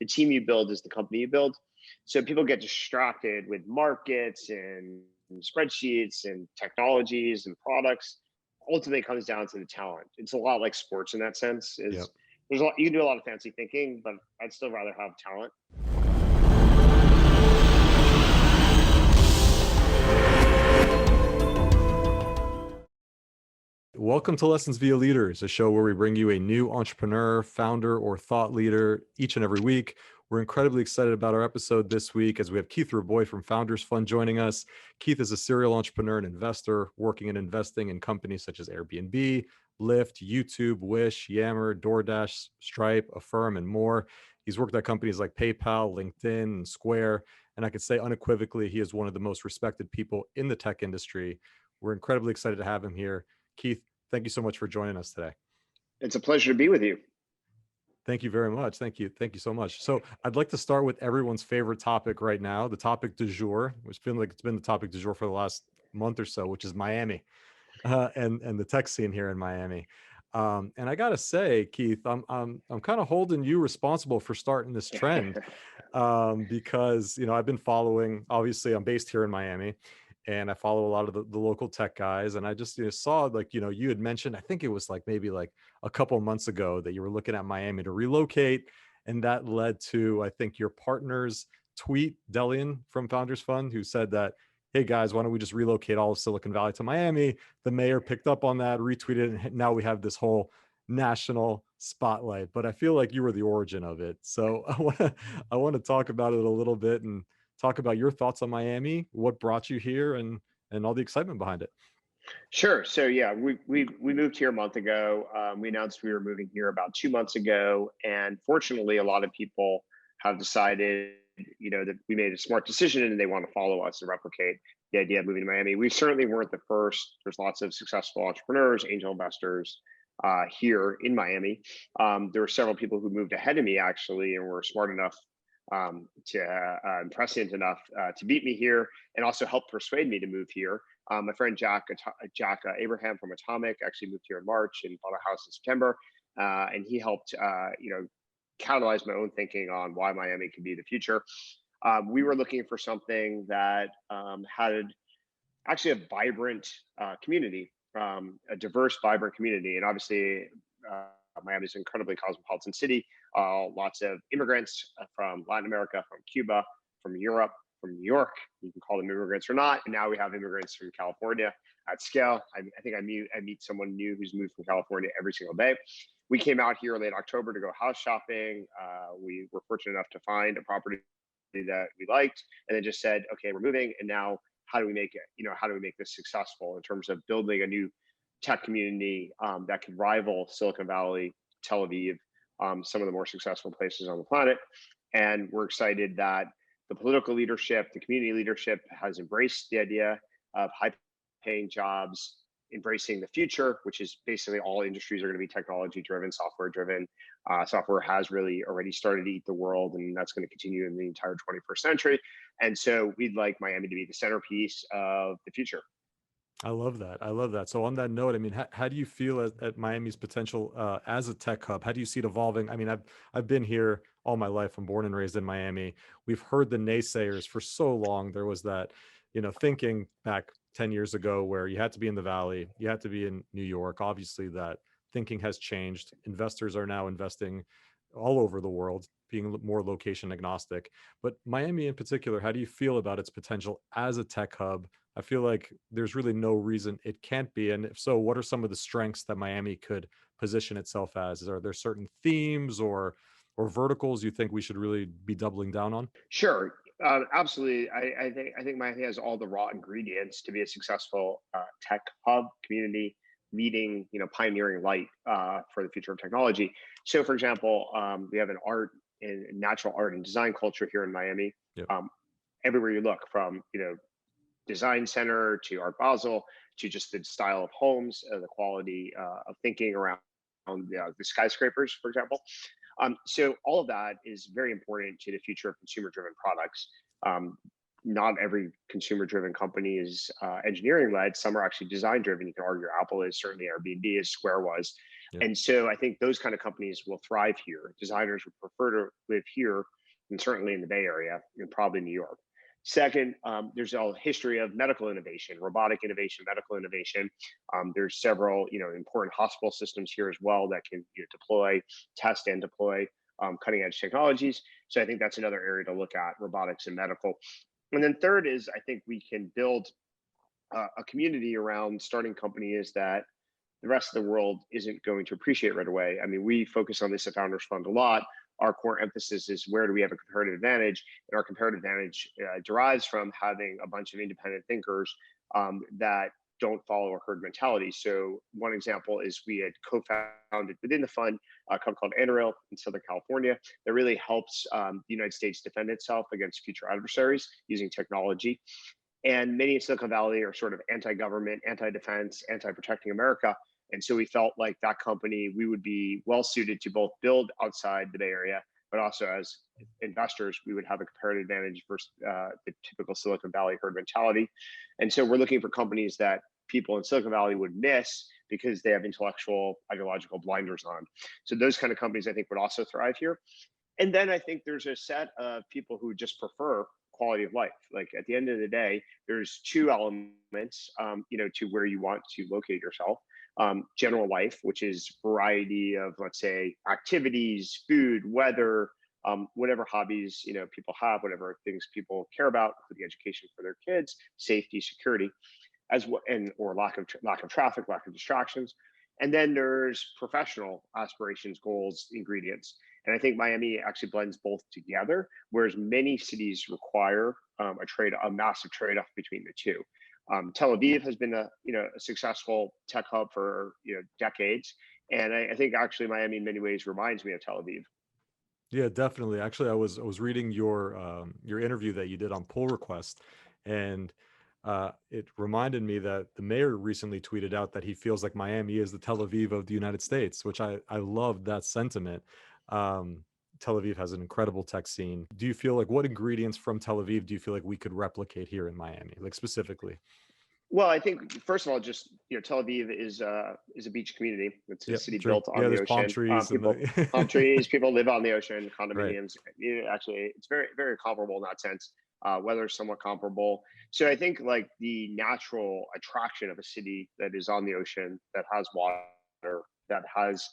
team you build is the company you build. So people get distracted with markets and spreadsheets and technologies and products. Ultimately, it comes down to the talent. It's a lot like sports in that sense. Yep. Is there's a lot, you can do a lot of fancy thinking, but I'd still rather have talent. Welcome to Lessons via Leaders, a show where we bring you a new entrepreneur, founder, or thought leader each and every week. We're incredibly excited about our episode this week as we have Keith Rabois from Founders Fund joining us. Keith is a serial entrepreneur and investor working and investing in companies such as Airbnb, Lyft, YouTube, Wish, Yammer, DoorDash, Stripe, Affirm, and more. He's worked at companies like PayPal, LinkedIn, and Square. And I could say unequivocally, he is one of the most respected people in the tech industry. We're incredibly excited to have him here. Keith, thank you so much for joining us today. It's a pleasure to be with you. Thank you very much. Thank you. Thank you so much. So I'd like to start with everyone's favorite topic right now, the topic du jour, which feels like it's been the topic du jour for the last month or so, which is Miami and the tech scene here in Miami. And I gotta say, Keith, I'm kind of holding you responsible for starting this trend because I've been following. Obviously, I'm based here in Miami, and I follow a lot of the local tech guys. And I just saw you had mentioned, I think it was maybe a couple of months ago that you were looking at Miami to relocate, and that led to, I think, your partner's tweet, Delian from Founders Fund, who said that, hey guys, why don't we just relocate all of Silicon Valley to Miami? The mayor picked up on that, retweeted, and now we have this whole national spotlight. But I feel like you were the origin of it. So I want to talk about it a little bit and talk about your thoughts on Miami, what brought you here, and all the excitement behind it. Sure. So yeah, we moved here a month ago. We announced we were moving here about 2 months ago, and fortunately, a lot of people have decided, that we made a smart decision and they want to follow us and replicate the idea of moving to Miami. We certainly weren't the first. There's lots of successful entrepreneurs, angel investors here in Miami. There were several people who moved ahead of me actually, and were smart enough and prescient enough to beat me here, and also help persuade me to move here. My friend Jack Abraham from Atomic actually moved here in March and bought a house in September, and he helped catalyze my own thinking on why Miami could be the future. We were looking for something that had actually a vibrant community, a diverse, vibrant community, and obviously. Miami is an incredibly cosmopolitan city. Lots of immigrants from Latin America, from Cuba, from Europe, from New York. You can call them immigrants or not. And now we have immigrants from California at scale. I think I meet someone new who's moved from California every single day. We came out here late October to go house shopping. We were fortunate enough to find a property that we liked, and then just said, okay, we're moving. And now how do we make it? How do we make this successful in terms of building a new tech community that could rival Silicon Valley, Tel Aviv, some of the more successful places on the planet. And we're excited that the political leadership, the community leadership has embraced the idea of high paying jobs, embracing the future, which is basically all industries are going to be technology driven, software driven. Software has really already started to eat the world, and that's going to continue in the entire 21st century. And so we'd like Miami to be the centerpiece of the future. I love that. I love that. So on that note, I mean, how do you feel at Miami's potential as a tech hub? How do you see it evolving? I mean, I've been here all my life. I'm born and raised in Miami. We've heard the naysayers for so long. There was that, thinking back 10 years ago where you had to be in the Valley, you had to be in New York. Obviously, that thinking has changed. Investors are now investing all over the world, being more location agnostic. But Miami in particular, how do you feel about its potential as a tech hub? I feel like there's really no reason it can't be. And if so, what are some of the strengths that Miami could position itself as? Are there certain themes or verticals you think we should really be doubling down on? Sure, absolutely. I think Miami has all the raw ingredients to be a successful tech hub, community, leading, pioneering light for the future of technology. So, for example, we have an art and natural art and design culture here in Miami. Yep. Everywhere you look, from design center to Art Basel to just the style of homes, the quality of thinking around the skyscrapers, for example. So all of that is very important to the future of consumer-driven products. not every consumer-driven company is engineering-led. Some are actually design-driven. You can argue Apple is, certainly Airbnb is, Square was. Yep. And so I think those kind of companies will thrive here. Designers would prefer to live here, and certainly in the Bay Area and probably New York. Second, there's a history of medical innovation, robotic innovation, medical innovation. There's several, important hospital systems here as well that can deploy, test, and deploy cutting edge technologies. So I think that's another area to look at, robotics and medical. And then third is I think we can build a community around starting companies that the rest of the world isn't going to appreciate right away. I mean, we focus on this at Founders Fund a lot. Our core emphasis is where do we have a comparative advantage? And our comparative advantage derives from having a bunch of independent thinkers that don't follow a herd mentality. So one example is we had co-founded within the fund a company called Anduril in Southern California that really helps the United States defend itself against future adversaries using technology. And many in Silicon Valley are sort of anti-government, anti-defense, anti-protecting America. And so we felt like that company, we would be well suited to both build outside the Bay Area, but also as investors, we would have a comparative advantage versus the typical Silicon Valley herd mentality. And so we're looking for companies that people in Silicon Valley would miss because they have intellectual, ideological blinders on. So those kind of companies, I think, would also thrive here. And then I think there's a set of people who just prefer quality of life. Like at the end of the day, there's two elements, to where you want to locate yourself. General life, which is variety of, let's say, activities, food, weather, whatever hobbies people have, whatever things people care about, including education for their kids, safety, security, as well, and or lack of traffic, lack of distractions. And then there's professional aspirations, goals, ingredients. And I think Miami actually blends both together, whereas many cities require a massive trade-off between the two. Tel Aviv has been a successful tech hub for decades, and I think actually Miami in many ways reminds me of Tel Aviv. Yeah, definitely. Actually, I was reading your interview that you did on Pull Request, and it reminded me that the mayor recently tweeted out that he feels like Miami is the Tel Aviv of the United States, which I love that sentiment. Um, Tel Aviv has an incredible tech scene. Do you feel like what ingredients from Tel Aviv do you feel like we could replicate here in Miami, like specifically? Well, I think first of all, just Tel Aviv is a beach community. It's a Yep, city true. built on Yeah, the there's palm ocean. trees and People, palm the trees. People live on the ocean. right. Condominiums. Actually, it's very very comparable in that sense. Weather is somewhat comparable. So I think like the natural attraction of a city that is on the ocean, that has water, that has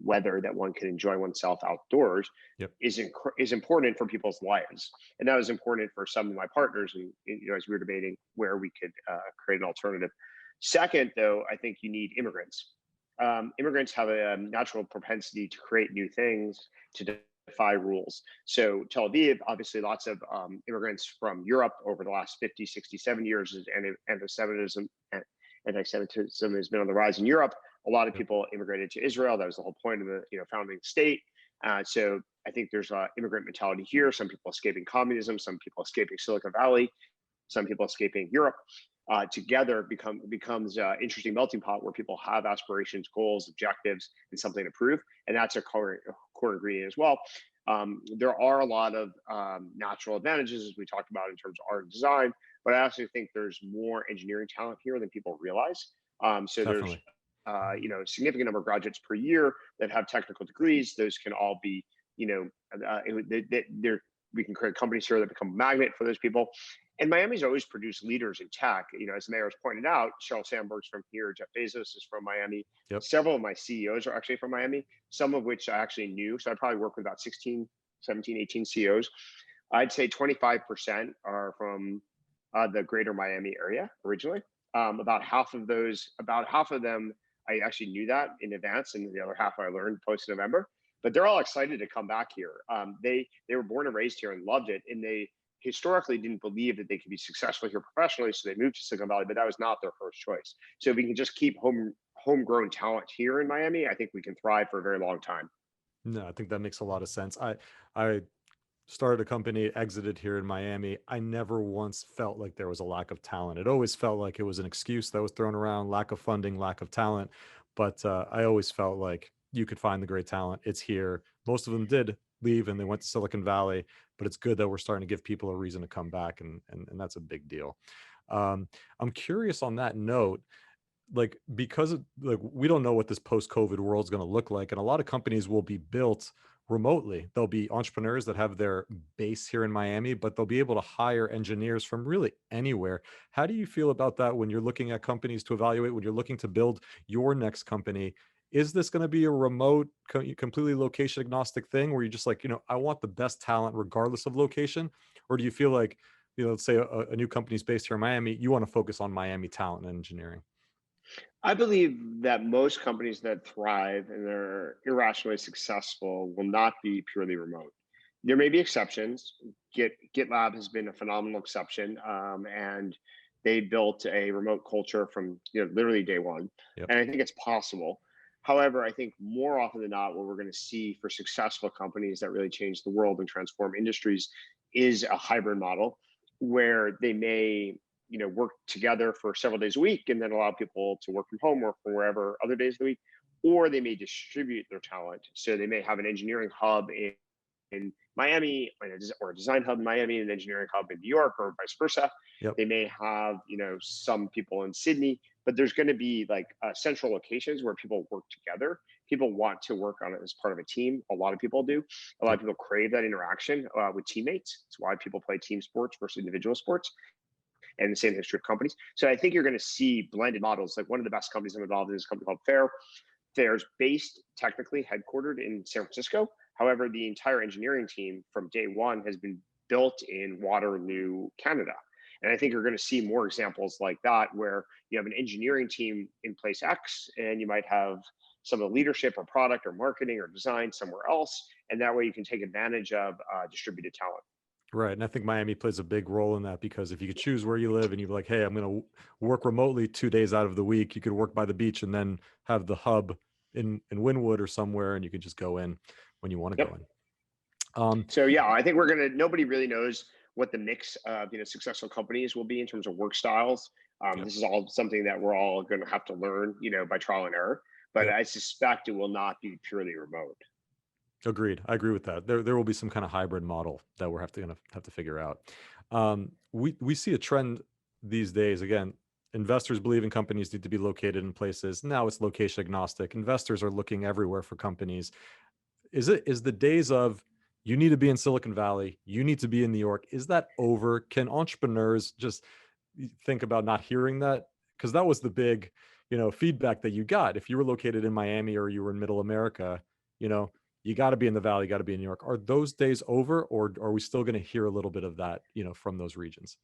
weather that one can enjoy oneself outdoors Yep. is important for people's lives, and that was important for some of my partners. And as we were debating where we could create an alternative. Second, though, I think you need immigrants. Immigrants have a natural propensity to create new things, to defy rules. So Tel Aviv, obviously lots of immigrants from Europe over the last 50, 60, 70 years, and anti-Semitism has been on the rise in Europe. A lot of Yep. people immigrated to Israel. That was the whole point of the founding state. So I think there's an immigrant mentality here. Some people escaping communism, some people escaping Silicon Valley, some people escaping Europe. Together becomes an interesting melting pot where people have aspirations, goals, objectives, and something to prove. And that's a core ingredient as well. There are a lot of natural advantages, as we talked about, in terms of art and design, but I also think there's more engineering talent here than people realize. So there's Definitely. a significant number of graduates per year that have technical degrees. Those can all be, we can create companies here that become a magnet for those people. And Miami's always produced leaders in tech. As the mayor has pointed out, Sheryl Sandberg's from here, Jeff Bezos is from Miami. Yep. Several of my CEOs are actually from Miami, some of which I actually knew. So I probably work with about 16, 17, 18 CEOs. I'd say 25% are from the greater Miami area originally. About half of them, I actually knew that in advance, and the other half I learned post November. But they're all excited to come back here. They were born and raised here and loved it, and they historically didn't believe that they could be successful here professionally, so they moved to Silicon Valley, but that was not their first choice. So if we can just keep homegrown talent here in Miami, I think we can thrive for a very long time. No, I think that makes a lot of sense. I started a company, exited here in Miami. I never once felt like there was a lack of talent. It always felt like it was an excuse that was thrown around, lack of funding, lack of talent. But I always felt like you could find the great talent. It's here. Most of them did leave and they went to Silicon Valley, but it's good that we're starting to give people a reason to come back, and that's a big deal. I'm curious on that note, like, because of, like, we don't know what this post-COVID world is going to look like, and a lot of companies will be built remotely. There'll be entrepreneurs that have their base here in Miami, but they'll be able to hire engineers from really anywhere. How do you feel about that when you're looking at companies to evaluate, when you're looking to build your next company? Is this going to be a remote, completely location agnostic thing where you're just like, I want the best talent regardless of location? Or do you feel like, let's say a new company's based here in Miami, you want to focus on Miami talent and engineering? I believe that most companies that thrive and are irrationally successful will not be purely remote. There may be exceptions. GitLab has been a phenomenal exception, and they built a remote culture from literally day one, Yep. and I think it's possible. However, I think more often than not, what we're going to see for successful companies that really change the world and transform industries is a hybrid model where they may work together for several days a week and then allow people to work from home or from wherever other days of the week, or they may distribute their talent. So they may have an engineering hub in Miami or a design hub in Miami and an engineering hub in New York or vice versa. Yep. They may have, some people in Sydney, but there's going to be like central locations where people work together. People want to work on it as part of a team. A lot of people do. A lot of people crave that interaction with teammates. It's why people play team sports versus individual sports, and the same history of companies. So I think you're going to see blended models. Like one of the best companies I'm involved in is a company called Fair. Fair's based, technically headquartered in San Francisco. However, the entire engineering team from day one has been built in Waterloo, Canada. And I think you're going to see more examples like that, where you have an engineering team in place X, and you might have some of the leadership or product or marketing or design somewhere else. And that way you can take advantage of distributed talent. Right. And I think Miami plays a big role in that, because if you could choose where you live and you're like, hey, I'm going to work remotely 2 days out of the week, you could work by the beach and then have the hub in Wynwood or somewhere, and you could just go in when you want to Yep. go in. So yeah, I think nobody really knows what the mix of successful companies will be in terms of work styles. Yep. This is all something that we're all going to have to learn, by trial and error. But Yep. I suspect it will not be purely remote. Agreed. I agree with that. There will be some kind of hybrid model that we're gonna have to figure out. We see a trend these days. Again, investors believe in companies need to be located in places. Now it's location agnostic. Investors are looking everywhere for companies. Is the days of you need to be in Silicon Valley, you need to be in New York, is that over? Can entrepreneurs just think about not hearing that? Because that was the big, feedback that you got. If you were located in Miami or you were in Middle America, you know, you got to be in the Valley, got to be in New York. Are those days over, or are we still going to hear a little bit of that, from those regions?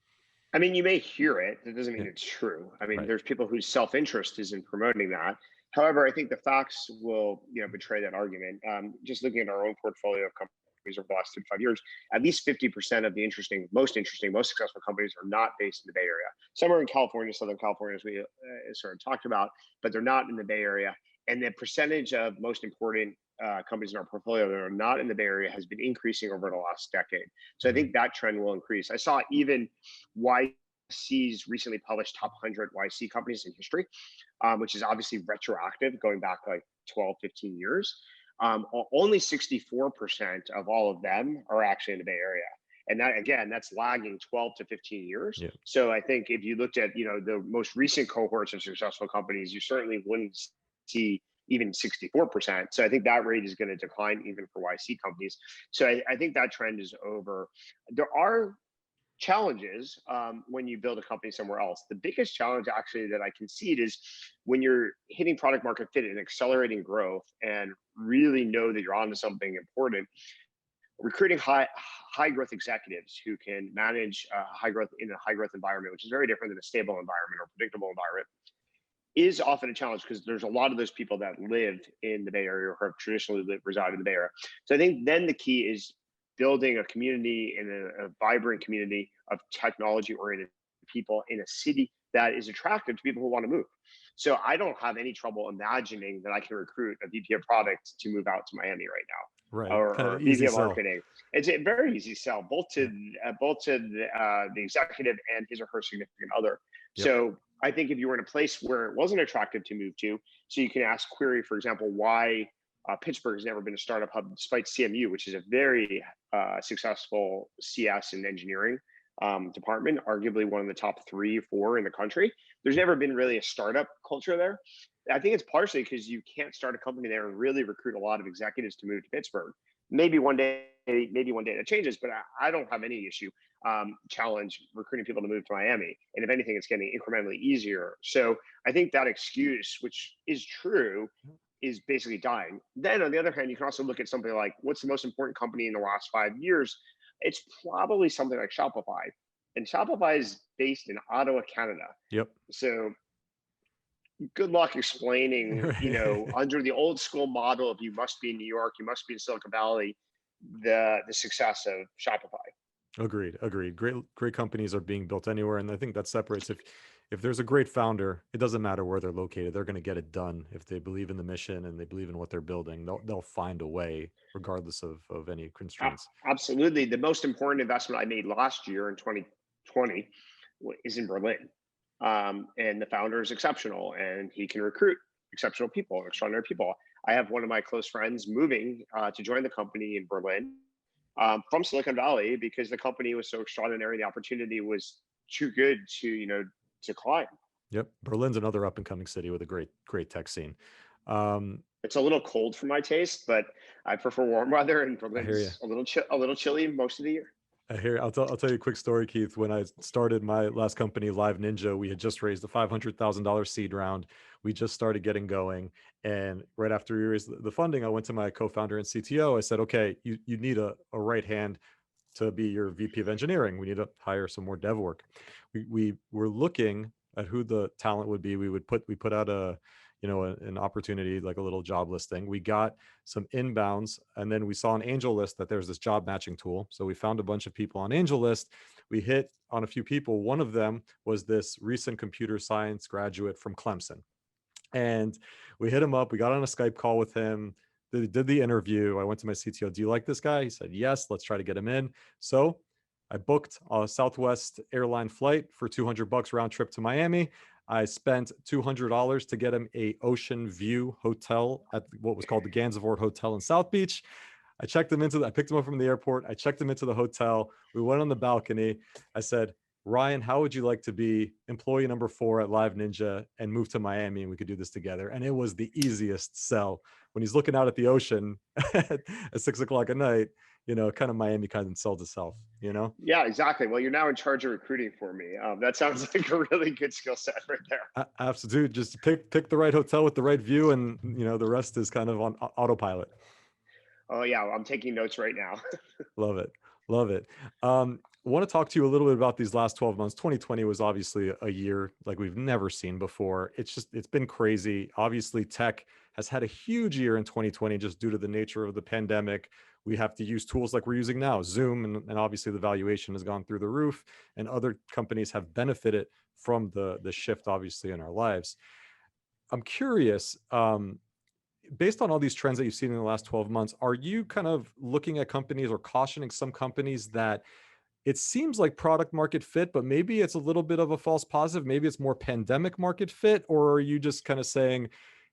I mean, you may hear it. That doesn't mean Yeah, it's true. I mean, right. there's people whose self-interest is in promoting that. However, I think the facts will, betray that argument. Just looking at our own portfolio of companies over the last 5 years, at least 50% of the most successful companies are not based in the Bay Area. Some are in California, Southern California, as we sort of talked about, but they're not in the Bay Area. And the percentage of most important companies in our portfolio that are not in the Bay Area has been increasing over the last decade. So I Mhm. think that trend will increase. I saw even YC's recently published top 100 YC companies in history, which is obviously retroactive, going back like 12, 15 years. Only 64% of all of them are actually in the Bay Area. And that, again, that's lagging 12 to 15 years. Yeah. So I think if you looked at, the most recent cohorts of successful companies, you certainly wouldn't see even 64%. So I think that rate is going to decline even for YC companies. So I think that trend is over. There are challenges when you build a company somewhere else. The biggest challenge actually that I concede is when you're hitting product market fit and accelerating growth and really know that you're onto something important, recruiting high growth executives who can manage high growth in a high growth environment, which is very different than a stable environment or predictable environment, is often a challenge because there's a lot of those people that live in the Bay Area or have traditionally resided in the Bay Area. So I think then the key is building a community and a vibrant community of technology oriented people in a city that is attractive to people who want to move. So I don't have any trouble imagining that I can recruit a VP of product to move out to Miami right now, Right. Kind or of a VP easy of sell. marketing. It's a very easy sell, both to Yeah. the executive and his or her significant other. Yep. So I think if you were in a place where it wasn't attractive to move to, so you can ask query, for example, why Pittsburgh has never been a startup hub, despite CMU, which is a very successful CS and engineering department, arguably one of the top 3 or 4 in the country. There's never been really a startup culture there. I think it's partially because you can't start a company there and really recruit a lot of executives to move to Pittsburgh. Maybe one day that changes, but I don't have any issue challenge recruiting people to move to Miami. And if anything, it's getting incrementally easier. So I think that excuse, which is true, is basically dying. Then on the other hand, you can also look at something like, what's the most important company in the last 5 years? It's probably something like Shopify. And Shopify is based in Ottawa, Canada. Yep. So good luck explaining, under the old school model of you must be in New York, you must be in Silicon Valley, the success of Shopify. Agreed. Great companies are being built anywhere, and I think that separates. If there's a great founder, it doesn't matter where they're located. They're going to get it done. If they believe in the mission and they believe in what they're building, they'll find a way, regardless of any constraints. Absolutely. The most important investment I made last year in 2020 is in Berlin, and the founder is exceptional, and he can recruit exceptional people, extraordinary people. I have one of my close friends moving to join the company in Berlin. From Silicon Valley, because the company was so extraordinary, the opportunity was too good to climb. Yep, Berlin's another up and coming city with a great tech scene. It's a little cold for my taste, but I prefer warm weather, and Berlin's a little chilly most of the year. I'll tell you a quick story, Keith. When I started my last company, Live Ninja, we had just raised a $500,000 seed round. We just started getting going. And right after we raised the funding, I went to my co-founder and CTO. I said, okay, you need a right hand to be your VP of engineering. We need to hire some more dev work. We were looking at who the talent would be. We put out an opportunity, like a little job listing. We got some inbounds, and then we saw on Angel List that there's this job matching tool. So we found a bunch of people on Angel List. We hit on a few people. One of them was this recent computer science graduate from Clemson. And we hit him up. We got on a Skype call with him. They did the interview. I went to my CTO. Do you like this guy? He said, yes, let's try to get him in. So I booked a Southwest airline flight for $200 round trip to Miami. I spent $200 to get him a ocean view hotel at what was called the Gansevoort Hotel in South Beach. I picked him up from the airport. I checked him into the hotel. We went on the balcony. I said, Ryan, how would you like to be employee number 4 at Live Ninja and move to Miami, and we could do this together? And it was the easiest sell. When he's looking out at the ocean at 6:00 at night, kind of Miami kind of sells itself, Yeah, exactly. Well, you're now in charge of recruiting for me. That sounds like a really good skill set right there. Absolutely. Just pick the right hotel with the right view, and the rest is kind of on autopilot. Oh yeah, I'm taking notes right now. Love it. I want to talk to you a little bit about these last 12 months. 2020 was obviously a year like we've never seen before. It's been crazy. Obviously, tech has had a huge year in 2020 just due to the nature of the pandemic. We have to use tools like we're using now, Zoom, and obviously the valuation has gone through the roof, and other companies have benefited from the shift, obviously, in our lives. I'm curious, based on all these trends that you've seen in the last 12 months, are you kind of looking at companies or cautioning some companies that it seems like product market fit, but maybe it's a little bit of a false positive? Maybe it's more pandemic market fit, or are you just kind of saying,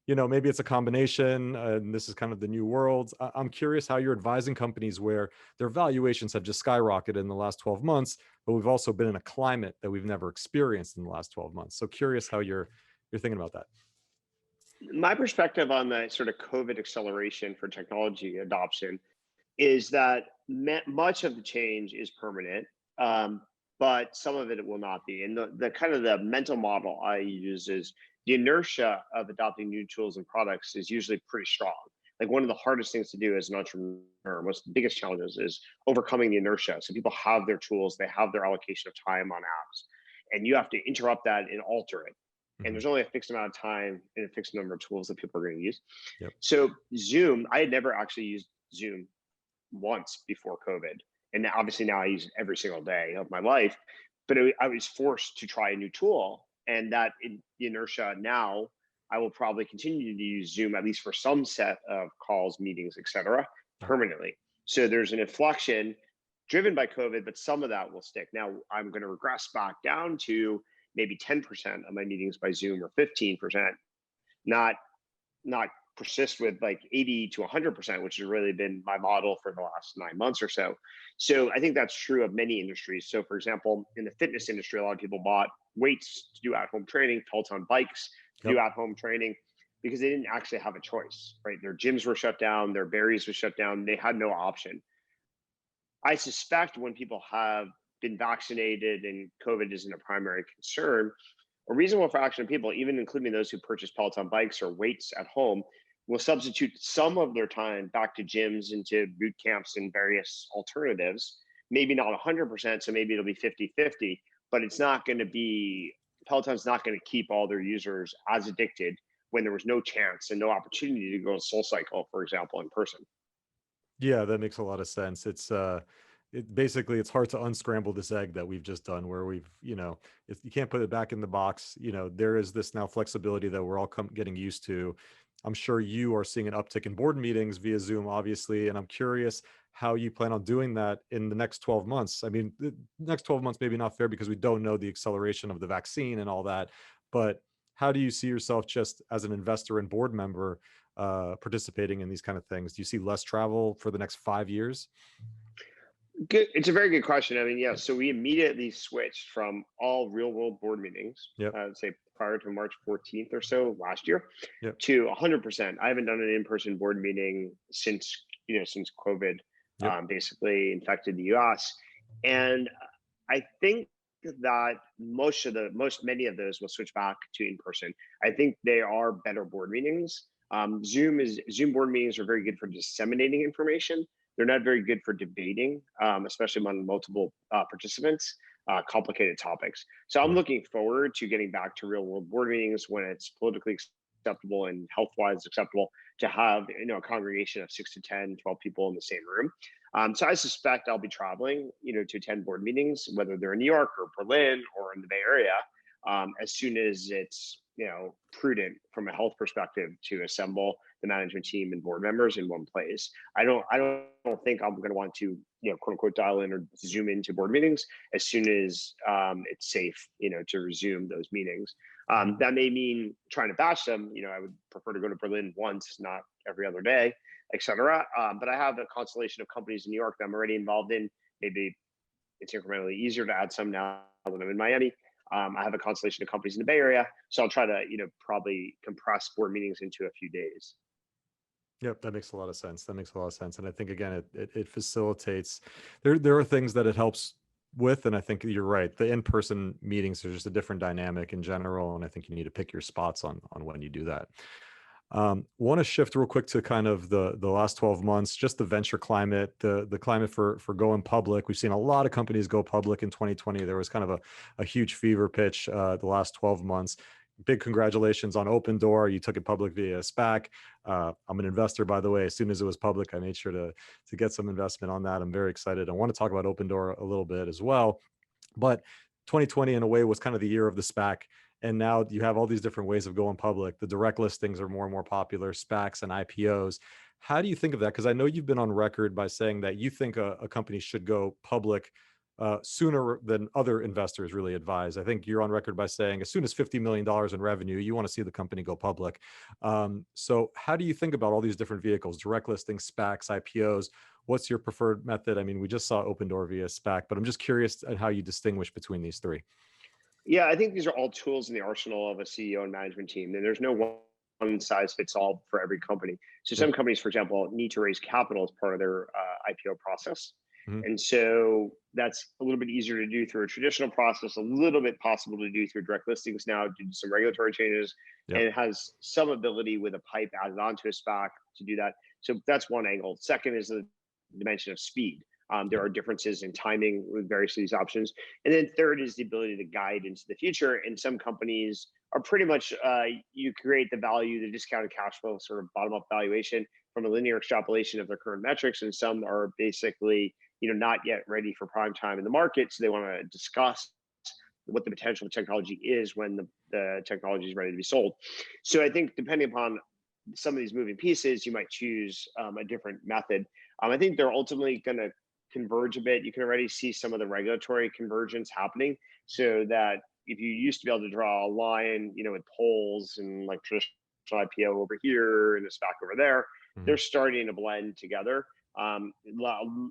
maybe it's a combination and this is kind of the new world? I'm curious how you're advising companies where their valuations have just skyrocketed in the last 12 months, but we've also been in a climate that we've never experienced in the last 12 months. So curious how you're thinking about that. My perspective on the sort of COVID acceleration for technology adoption is that much of the change is permanent, but some of it will not be. And the kind of the mental model I use is the inertia of adopting new tools and products is usually pretty strong. Like one of the hardest things to do as an entrepreneur, one of the biggest challenges is overcoming the inertia. So people have their tools, they have their allocation of time on apps, and you have to interrupt that and alter it. And there's only a fixed amount of time and a fixed number of tools that people are going to use. Yep. So Zoom, I had never actually used Zoom once before COVID. And now, obviously now I use it every single day of my life, but I was forced to try a new tool, and that in the inertia now, I will probably continue to use Zoom, at least for some set of calls, meetings, et cetera, permanently. So there's an inflection driven by COVID, but some of that will stick. Now I'm going to regress back down to maybe 10% of my meetings by Zoom or 15%, not persist with like 80 to 100%, which has really been my model for the last 9 months or so. So I think that's true of many industries. So for example, in the fitness industry, a lot of people bought weights to do at-home training, Peloton bikes to do Yep. at-home training, because they didn't actually have a choice, right? Their gyms were shut down, their berries were shut down. They had no option. I suspect when people have been vaccinated and COVID isn't a primary concern, a reasonable fraction of people, even including those who purchase Peloton bikes or weights at home, will substitute some of their time back to gyms and to boot camps and various alternatives. Maybe not 100%, so maybe it'll be 50-50, but it's not going to be, Peloton's not going to keep all their users as addicted when there was no chance and no opportunity to go to SoulCycle, for example, in person. Yeah, that makes a lot of sense. Basically it's hard to unscramble this egg that we've just done, where we've, if you can't put it back in the box, there is this now flexibility that we're all getting used to. I'm sure you are seeing an uptick in board meetings via Zoom, obviously, and I'm curious how you plan on doing that in the next 12 months. I mean, the next 12 months maybe not fair because we don't know the acceleration of the vaccine and all that, but how do you see yourself just as an investor and board member participating in these kind of things? Do you see less travel for the next 5 years? Good. It's a very good question. I mean, yeah. So we immediately switched from all real world board meetings, Yep. say prior to March 14th or so last year, Yep. to 100%. I haven't done an in-person board meeting since COVID Yep. basically infected the U.S. And I think that many of those will switch back to in-person. I think they are better board meetings. Zoom board meetings are very good for disseminating information. They're not very good for debating, especially among multiple participants, complicated topics. So I'm Right. looking forward to getting back to real world board meetings when it's politically acceptable and health-wise acceptable to have a congregation of 6 to 10, 12 people in the same room. So I suspect I'll be traveling, to attend board meetings, whether they're in New York or Berlin or in the Bay Area, as soon as it's prudent from a health perspective to assemble the management team and board members in one place. I don't think I'm going to want to quote unquote dial in or zoom into board meetings as soon as it's safe to resume those meetings. That may mean trying to batch them. I would prefer to go to Berlin once, not every other day, etc. But I have a constellation of companies in New York that I'm already involved in. Maybe it's incrementally easier to add some now that I'm in Miami. I have a constellation of companies in the Bay Area, so I'll try to probably compress board meetings into a few days. Yep, that makes a lot of sense. That makes a lot of sense. And I think again, it facilitates. There are things that it helps with, and I think you're right. The in-person meetings are just a different dynamic in general, and I think you need to pick your spots on when you do that. Want to shift real quick to kind of the last 12 months, just the venture climate, the climate for going public. We've seen a lot of companies go public in 2020. There was kind of a huge fever pitch the last 12 months. Big congratulations on OpenDoor. You took it public via SPAC. I'm an investor, by the way. As soon as it was public, I made sure to get some investment on that. I'm very excited. I want to talk about OpenDoor a little bit as well. But 2020 in a way was kind of the year of the SPAC. And now you have all these different ways of going public. The direct listings are more and more popular, SPACs and IPOs. How do you think of that? Because I know you've been on record by saying that you think a company should go public sooner than other investors really advise. I think you're on record by saying as soon as $50 million in revenue, you want to see the company go public. So how do you think about all these different vehicles, direct listings, SPACs, IPOs? What's your preferred method? I mean, we just saw OpenDoor via SPAC, but I'm just curious at how you distinguish between these three. Yeah, I think these are all tools in the arsenal of a CEO and management team. And there's no one size fits all for every company. So some companies, for example, need to raise capital as part of their IPO process. Mhm. And so that's a little bit easier to do through a traditional process, a little bit possible to do through direct listings now due to some regulatory changes. Yep. And it has some ability with a pipe added onto a SPAC to do that. So that's one angle. Second is the dimension of speed. There are differences in timing with various of these options. And then third is the ability to guide into the future. And some companies are pretty much, you create the value, the discounted cash flow, sort of bottom up valuation from a linear extrapolation of their current metrics. And some are basically, not yet ready for prime time in the market. So they want to discuss what the potential of technology is when the technology is ready to be sold. So I think depending upon some of these moving pieces, you might choose a different method. I think they're ultimately going to converge a bit. You can already see some of the regulatory convergence happening, so that if you used to be able to draw a line, with polls and like traditional IPO over here and a SPAC over there. Mhm. They're starting to blend together.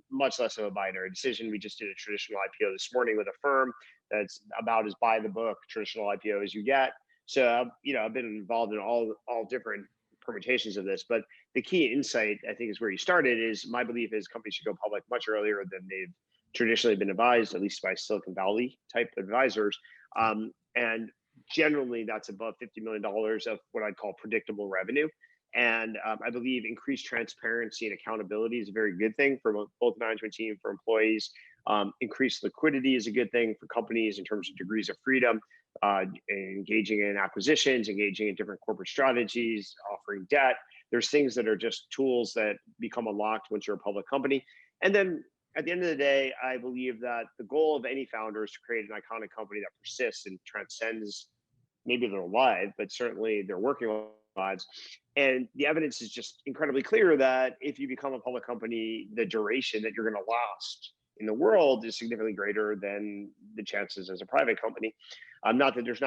Much less of a binary decision. We just did a traditional IPO this morning with a firm that's about as by the book traditional IPO as you get. So, I've been involved in all different permutations of this, but the key insight, I think, is where you started. Is my belief is companies should go public much earlier than they've traditionally been advised, at least by Silicon Valley type advisors. And generally, that's above $50 million of what I'd call predictable revenue. And I believe increased transparency and accountability is a very good thing for both management team, for employees. Increased liquidity is a good thing for companies in terms of degrees of freedom, engaging in acquisitions, engaging in different corporate strategies, offering debt. There's things that are just tools that become unlocked once you're a public company. And then at the end of the day, I believe that the goal of any founder is to create an iconic company that persists and transcends maybe their life, but certainly their working lives. And the evidence is just incredibly clear that if you become a public company, the duration that you're going to last in the world is significantly greater than the chances as a private company. Not that there's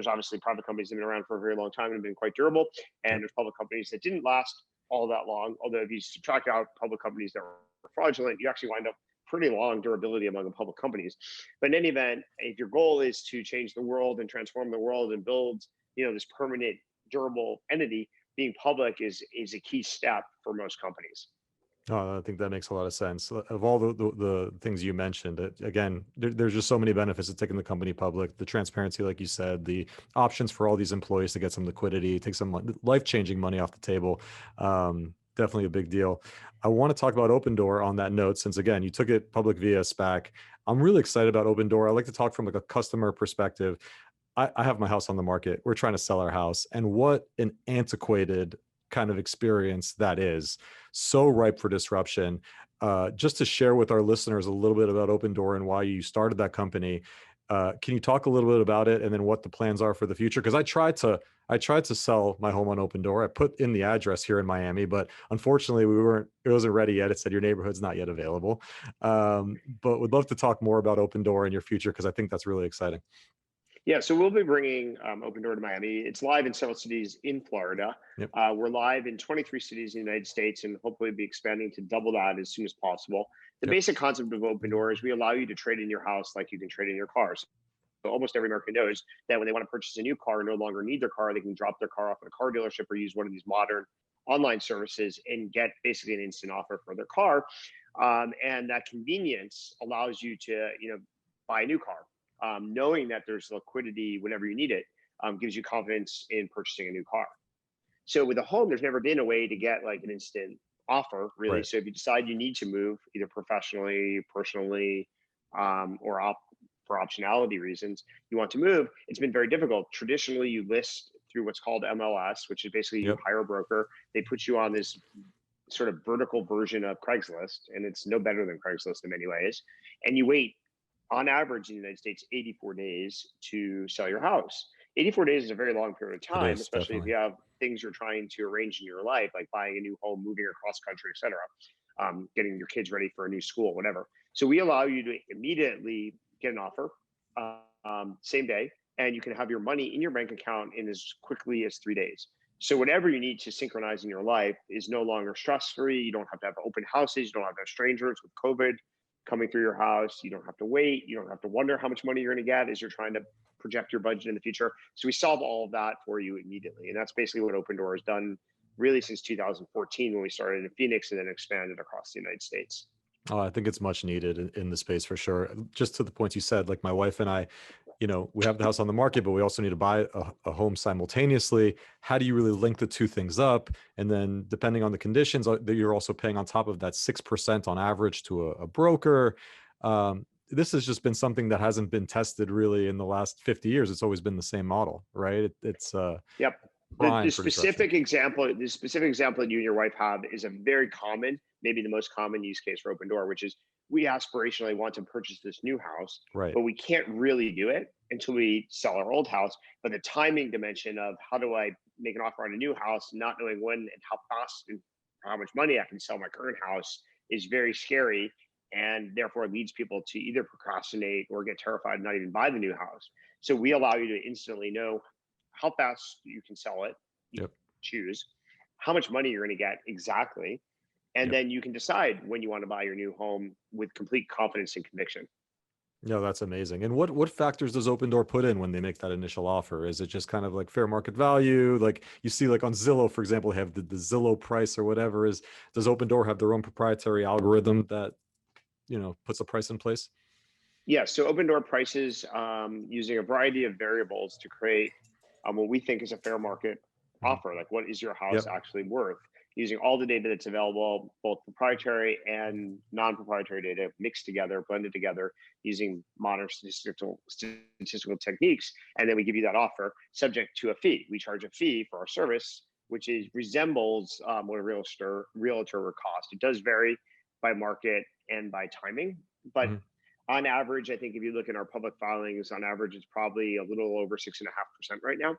obviously private companies that have been around for a very long time and have been quite durable. And there's public companies that didn't last all that long. Although if you subtract out public companies that were fraudulent, you actually wind up pretty long durability among the public companies. But in any event, if your goal is to change the world and transform the world and build, this permanent, durable entity, being public is a key step for most companies. I think that makes a lot of sense. Of all the things you mentioned, again, there's just so many benefits of taking the company public. The transparency, like you said, the options for all these employees to get some liquidity, take some life-changing money off the table. Definitely a big deal. I want to talk about OpenDoor on that note, since again, you took it public via SPAC. I'm really excited about OpenDoor. I like to talk from like a customer perspective. I have my house on the market. We're trying to sell our house, and what an antiquated kind of experience that is. So ripe for disruption. Just to share with our listeners a little bit about OpenDoor and why you started that company. Can you talk a little bit about it, and then what the plans are for the future? Because I tried to sell my home on OpenDoor. I put in the address here in Miami, but unfortunately it wasn't ready yet. It said your neighborhood's not yet available. But would love to talk more about OpenDoor and your future, because I think that's really exciting. Yeah, so we'll be bringing OpenDoor to Miami. It's live in several cities in Florida. Yep. We're live in 23 cities in the United States, and hopefully be expanding to double that as soon as possible. The Yep. basic concept of OpenDoor is we allow you to trade in your house like you can trade in your car. So almost every American knows that when they want to purchase a new car and no longer need their car, they can drop their car off at a car dealership or use one of these modern online services and get basically an instant offer for their car. And that convenience allows you to, buy a new car. Knowing that there's liquidity whenever you need it, gives you confidence in purchasing a new car. So with a home, there's never been a way to get like an instant offer, really. Right. So if you decide you need to move, either professionally, personally, or for optionality reasons, you want to move, it's been very difficult. Traditionally, you list through what's called MLS, which is basically you Yep. hire a broker. They put you on this sort of vertical version of Craigslist, and it's no better than Craigslist in many ways. And you wait, on average in the United States, 84 days to sell your house. 84 days is a very long period of It time, is especially if definitely. you have things you're trying to arrange in your life, like buying a new home, moving across country, et cetera, getting your kids ready for a new school, whatever. So we allow you to immediately get an offer, same day, and you can have your money in your bank account in as quickly as 3 days. So whatever you need to synchronize in your life is no longer stress-free. You don't have to have open houses. You don't have to have strangers with COVID coming through your house. You don't have to wait. You don't have to wonder how much money you're going to get as you're trying to project your budget in the future. So we solve all of that for you immediately. And that's basically what OpenDoor has done really since 2014, when we started in Phoenix and then expanded across the United States. Oh, I think it's much needed in the space for sure. Just to the points you said, like my wife and I, we have the house on the market, but we also need to buy a home simultaneously. How do you really link the two things up? And then depending on the conditions, that you're also paying on top of that 6% on average to a broker. This has just been something that hasn't been tested really in the last 50 years. It's always been the same model, right? It's Yep. The prime for disruption. specific example, that you and your wife have is a very common, maybe the most common use case for OpenDoor, which is we aspirationally want to purchase this new house, Right. but we can't really do it until we sell our old house. But the timing dimension of how do I make an offer on a new house, not knowing when and how fast and how much money I can sell my current house, is very scary, and therefore leads people to either procrastinate or get terrified and not even buy the new house. So we allow you to instantly know how fast you can sell it. Yep. choose, how much money you're going to get exactly, and Yep. then you can decide when you want to buy your new home with complete confidence and conviction. No, that's amazing. And what factors does Open Door put in when they make that initial offer? Is it just kind of like fair market value? Like you see, like on Zillow, for example, have the Zillow price or whatever is. Does Open Door have their own proprietary algorithm that puts a price in place? Yeah, so open door prices using a variety of variables to create what we think is a fair market Mhm. offer. Like, what is your house Yep. actually worth? Using all the data that's available, both proprietary and non-proprietary data, mixed together, blended together, using modern statistical techniques, and then we give you that offer subject to a fee. We charge a fee for our service, which resembles what a realtor would cost. It does vary by market and by timing, but Mhm. on average, I think if you look in our public filings, on average, it's probably a little over 6.5% right now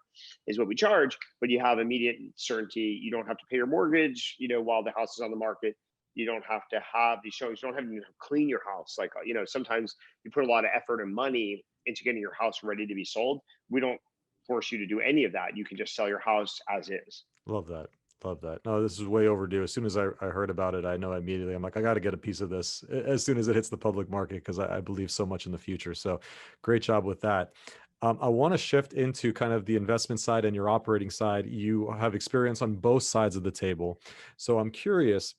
is what we charge. But you have immediate certainty. You don't have to pay your mortgage, while the house is on the market. You don't have to have these showings. You don't have to clean your house. Like, sometimes you put a lot of effort and money into getting your house ready to be sold. We don't force you to do any of that. You can just sell your house as is. Love that. Love that. No, this is way overdue. As soon as I heard about it, I know immediately. I'm like, I got to get a piece of this as soon as it hits the public market because I believe so much in the future. So great job with that. I want to shift into kind of the investment side and your operating side. You have experience on both sides of the table. So I'm curious,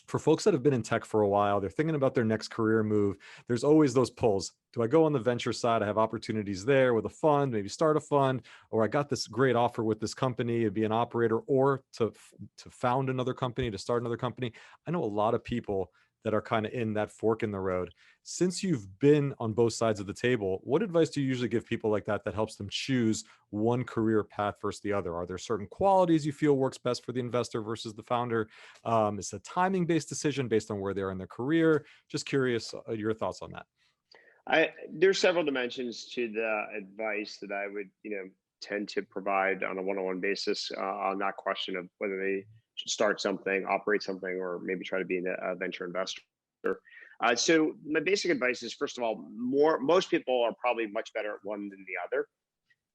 for folks that have been in tech for a while, they're thinking about their next career move. There's always those pulls. Do I go on the venture side? I have opportunities there with a fund, maybe start a fund, or I got this great offer with this company to be an operator, or to found another company, to start another company. I know a lot of people that are kind of in that fork in the road. Since you've been on both sides of the table, what advice do you usually give people like that that helps them choose one career path versus the other? Are there certain qualities you feel works best for the investor versus the founder? It's a timing based decision based on where they are in their career. Just curious your thoughts on that. There's several dimensions to the advice that I would, tend to provide on a one-on-one basis on that question of whether they should start something, operate something, or maybe try to be a venture investor. So my basic advice is, first of all, most people are probably much better at one than the other.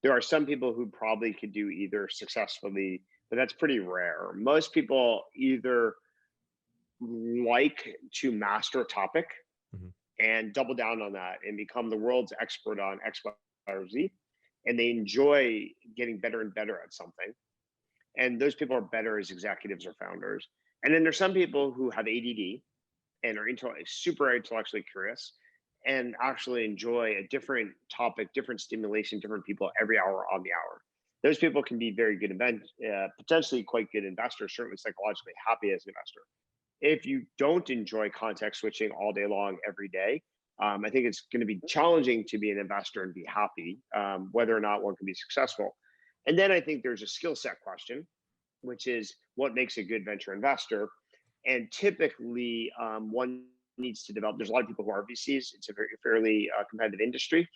There are some people who probably could do either successfully, but that's pretty rare. Most people either like to master a topic Mhm. and double down on that and become the world's expert on X, Y, or Z. And they enjoy getting better and better at something. And those people are better as executives or founders. And then there's some people who have ADD and are super intellectually curious and actually enjoy a different topic, different stimulation, different people every hour on the hour. Those people can be very good potentially quite good investors, certainly psychologically happy as an investor. If you don't enjoy context switching all day long every day, I think it's going to be challenging to be an investor and be happy, whether or not one can be successful. And then I think there's a skill set question, which is what makes a good venture investor. And typically, one needs to develop. There's a lot of people who are VCs. It's a fairly competitive industry.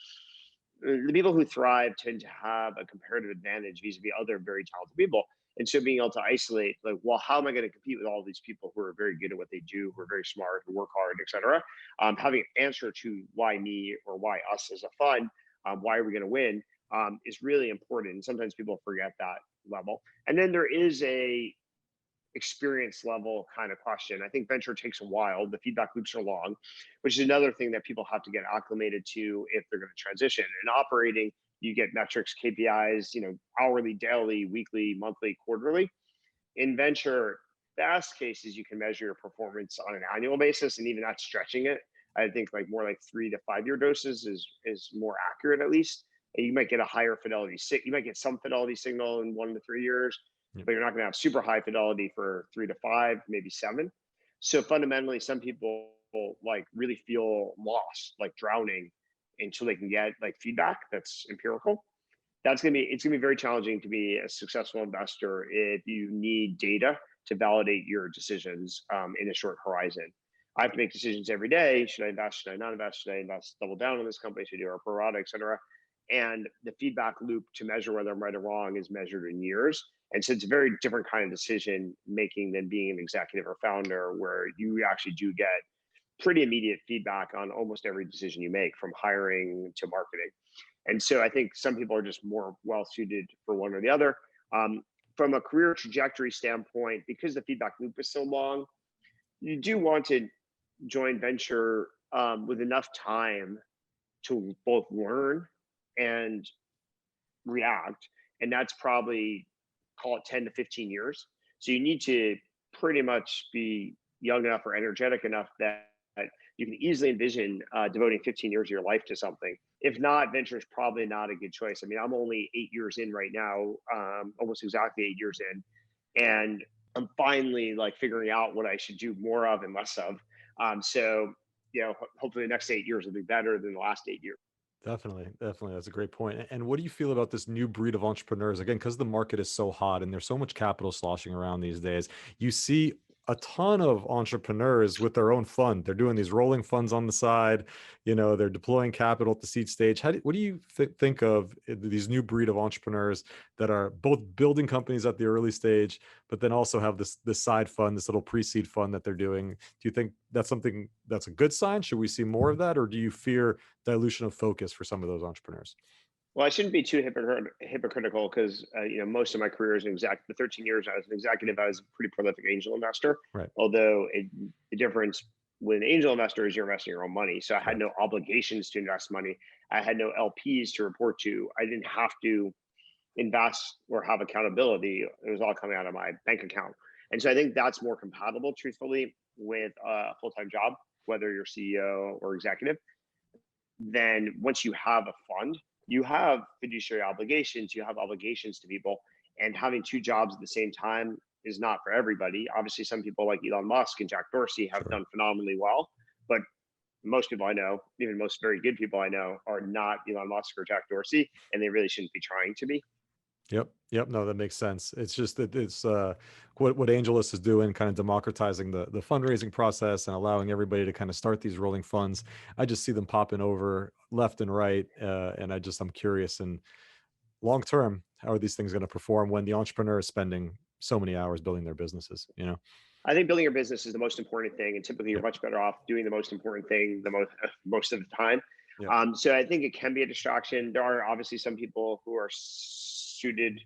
The people who thrive tend to have a comparative advantage vis-a-vis other very talented people. And so being able to isolate, like, well, how am I going to compete with all these people who are very good at what they do, who are very smart, who work hard, et cetera? Having an answer to why me or why us as a fund, why are we going to win, is really important. And sometimes people forget that level. And then there is a experience level kind of question. I think venture takes a while. The feedback loops are long, which is another thing that people have to get acclimated to if they're going to transition. In operating, you get metrics, KPIs, hourly, daily, weekly, monthly, quarterly. In venture, best cases, you can measure your performance on an annual basis, and even that's stretching it. I think like more like 3 to 5 year doses is more accurate at least. And you might get a higher fidelity. You might get some fidelity signal in 1 to 3 years, Yep. but you're not going to have super high fidelity for 3 to 5, maybe 7. So fundamentally, some people like really feel lost, like drowning, until they can get like feedback that's empirical. It's gonna be very challenging to be a successful investor if you need data to validate your decisions in a short horizon. I have to make decisions every day. Should I invest? Should I not invest? Should I invest, double down on this company? Should I do a pro rata, et cetera? And the feedback loop to measure whether I'm right or wrong is measured in years. And so it's a very different kind of decision making than being an executive or founder, where you actually do get pretty immediate feedback on almost every decision you make, from hiring to marketing. And so I think some people are just more well suited for one or the other. from a career trajectory standpoint, because the feedback loop is so long, you do want to join venture with enough time to both learn and react. And that's probably, call it 10 to 15 years. So you need to pretty much be young enough or energetic enough that you can easily envision devoting 15 years of your life to something. If not, venture is probably not a good choice. I mean, I'm only 8 years in right now, almost exactly 8 years in, and I'm finally like figuring out what I should do more of and less of. So, hopefully the next 8 years will be better than the last 8 years. Definitely, definitely. That's a great point. And what do you feel about this new breed of entrepreneurs? Again, because the market is so hot and there's so much capital sloshing around these days, you see a ton of entrepreneurs with their own fund. They're doing these rolling funds on the side. They're deploying capital at the seed stage. What do you think of these new breed of entrepreneurs that are both building companies at the early stage, but then also have this side fund, this little pre-seed fund that they're doing? Do you think that's something that's a good sign? Should we see more of that, or do you fear dilution of focus for some of those entrepreneurs? Well, I shouldn't be too hypocritical because most of my career as the 13 years I was an executive, I was a pretty prolific angel investor. Right. Although the difference with an angel investor is you're investing your own money, so I had Right. no obligations to invest money. I had no LPs to report to. I didn't have to invest or have accountability. It was all coming out of my bank account, and so I think that's more compatible, truthfully, with a full-time job, whether you're CEO or executive. Then once you have a fund, you have fiduciary obligations, you have obligations to people, and having two jobs at the same time is not for everybody. Obviously, some people like Elon Musk and Jack Dorsey have Sure. done phenomenally well, but most people I know, even most very good people I know, are not Elon Musk or Jack Dorsey, and they really shouldn't be trying to be. Yep. Yep. No, that makes sense. It's just that it's what AngelList is doing, kind of democratizing the fundraising process and allowing everybody to kind of start these rolling funds. I just see them popping over left and right, and I'm curious. And long term, how are these things going to perform when the entrepreneur is spending so many hours building their businesses? I think building your business is the most important thing, and typically you're Yep. much better off doing the most important thing the most of the time. Yep. So I think it can be a distraction. There are obviously some people who are suited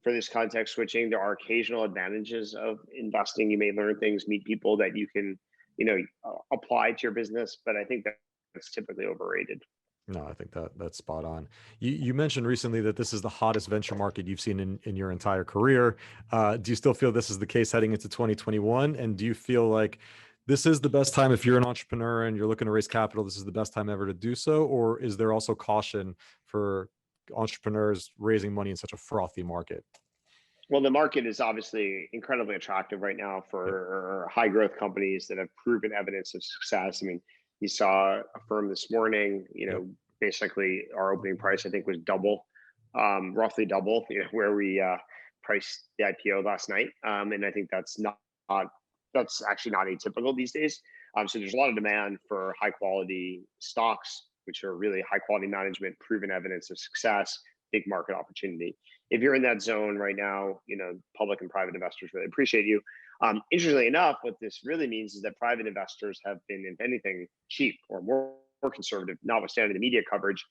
for this context switching. There are occasional advantages of investing. You may learn things, meet people that you can, apply to your business. But I think that's typically overrated. No, I think that's spot on. You mentioned recently that this is the hottest venture market you've seen in your entire career. Do you still feel this is the case heading into 2021? And do you feel like this is the best time if you're an entrepreneur and you're looking to raise capital, this is the best time ever to do so? Or is there also caution for entrepreneurs raising money in such a frothy market? Well, the market is obviously incredibly attractive right now Yep. for high growth companies that have proven evidence of success. I mean, you saw a firm this morning, Yep. basically our opening price, I think, was double, roughly double, where we priced the IPO last night. And I think that's actually not atypical these days. So there's a lot of demand for high quality stocks, which are really high quality management, proven evidence of success, big market opportunity. If you're in that zone right now, public and private investors really appreciate you. Interestingly enough, what this really means is that private investors have been, if anything, cheap or more conservative, notwithstanding the media coverage.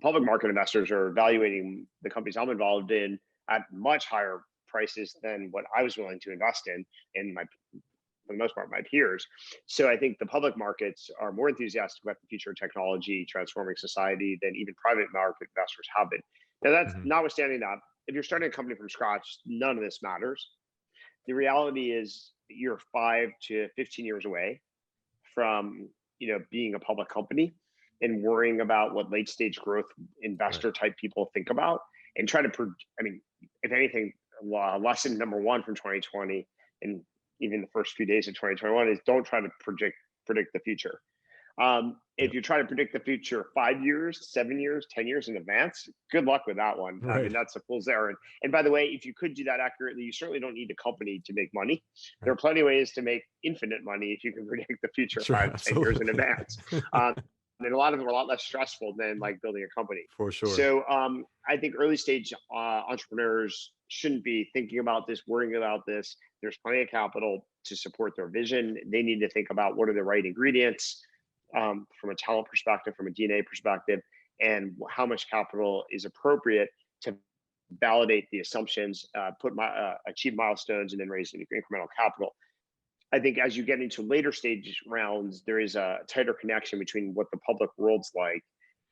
Public market investors are evaluating the companies I'm involved in at much higher prices than what I was willing to invest in my, for the most part, my peers. So I think the public markets are more enthusiastic about the future of technology transforming society than even private market investors have been. Now, that's Mhm. notwithstanding that, if you're starting a company from scratch, none of this matters. The reality is you're 5 to 15 years away from being a public company and worrying about what late stage growth Right. investor type people think about and try to I mean, if anything, lesson number one from 2020 and even the first few days of 2021 is don't try to predict the future. If Yep. you try to predict the future 5 years, 7 years, 10 years in advance, good luck with that one. I mean, Right. that's a fool's errand. And by the way, if you could do that accurately, you certainly don't need a company to make money. There Right. are plenty of ways to make infinite money if you can predict the future Sure. 5 to 10 years in Absolutely. advance. Um, and a lot of them are a lot less stressful than like building a company. For sure. So I think early stage entrepreneurs shouldn't be thinking about this, worrying about this. There's plenty of capital to support their vision. They need to think about what are the right ingredients from a talent perspective, from a DNA perspective, and how much capital is appropriate to validate the assumptions, achieve milestones, and then raise incremental capital. I think as you get into later stage rounds, there is a tighter connection between what the public world's like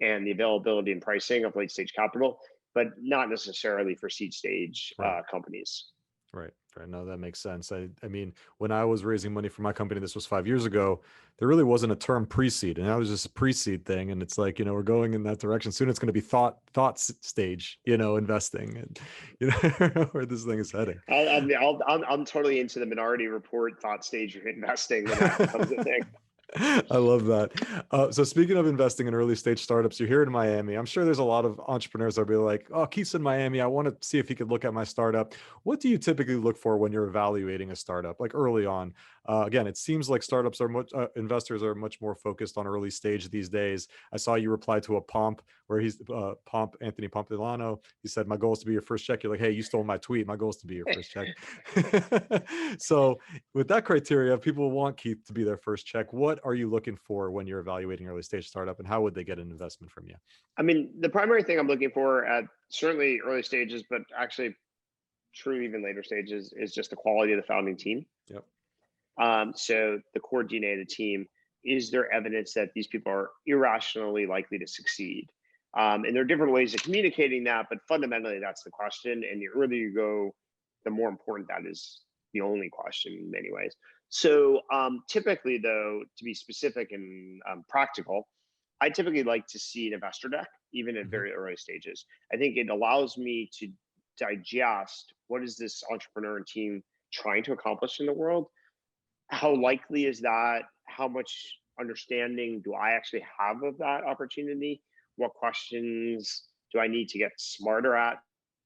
and the availability and pricing of late stage capital, but not necessarily for seed stage Right. companies. Right. Right. No, that makes sense. I mean, when I was raising money for my company, this was 5 years ago, there really wasn't a term pre-seed, and that was just a pre-seed thing. And it's like, we're going in that direction. Soon it's going to be stage, investing, and where this thing is heading. I'm totally into the Minority Report thought stage investing when that becomes a thing. I love that. So speaking of investing in early stage startups, you're here in Miami. I'm sure there's a lot of entrepreneurs that'll be like, "Oh, Keith's in Miami. I want to see if he could look at my startup." What do you typically look for when you're evaluating a startup, like early on? Again, it seems like startups are investors are much more focused on early stage these days. I saw you reply to a Pomp where he's Anthony Pompilano. He said, "My goal is to be your first check." You're like, "Hey, you stole my tweet. My goal is to be your first check." So with that criteria, people want Keith to be their first check. What are you looking for when you're evaluating early stage startup, and how would they get an investment from you? I mean, the primary thing I'm looking for at certainly early stages, but actually true even later stages, is just the quality of the founding team. Yep. So the core DNA of the team, is there evidence that these people are irrationally likely to succeed? And there are different ways of communicating that, but fundamentally that's the question. And the earlier you go, the more important that is the only question in many ways. So typically though, to be specific and practical, I typically like to see an investor deck, even at very early stages. I think it allows me to digest what is this entrepreneur and team trying to accomplish in the world. How likely is that? How much understanding do I actually have of that opportunity? What questions do I need to get smarter at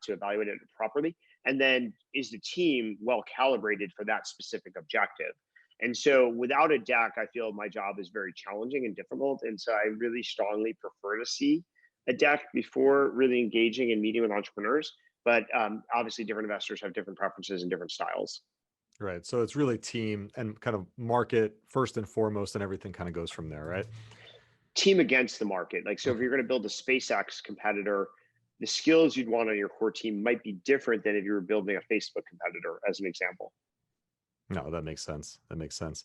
to evaluate it properly? And then is the team well calibrated for that specific objective? And so without a deck, I feel my job is very challenging and difficult. And so I really strongly prefer to see a deck before really engaging and meeting with entrepreneurs. But obviously different investors have different preferences and different styles. Right. So it's really team and kind of market first and foremost, and everything kind of goes from there, right? Team against the market. Like, so if Okay. you're going to build a SpaceX competitor, the skills you'd want on your core team might be different than if you were building a Facebook competitor, as an example. No, that makes sense. That makes sense.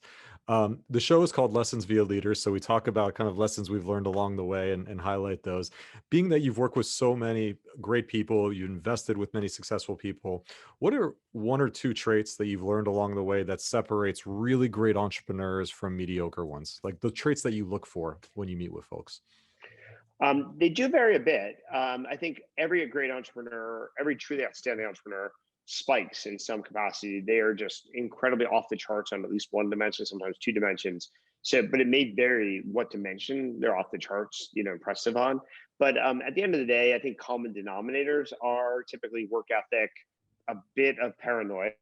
The show is called Lessons via Leaders. So we talk about kind of lessons we've learned along the way and highlight those. Being that you've worked with so many great people, you invested with many successful people, what are one or two traits that you've learned along the way that separates really great entrepreneurs from mediocre ones? Like the traits that you look for when you meet with folks. They do vary a bit. I think every great entrepreneur, every truly outstanding entrepreneur spikes in some capacity. They are just incredibly off the charts on at least one dimension, sometimes two dimensions. So, but it may vary what dimension they're off the charts, impressive on. But at the end of the day, I think common denominators are typically work ethic, a bit of paranoia,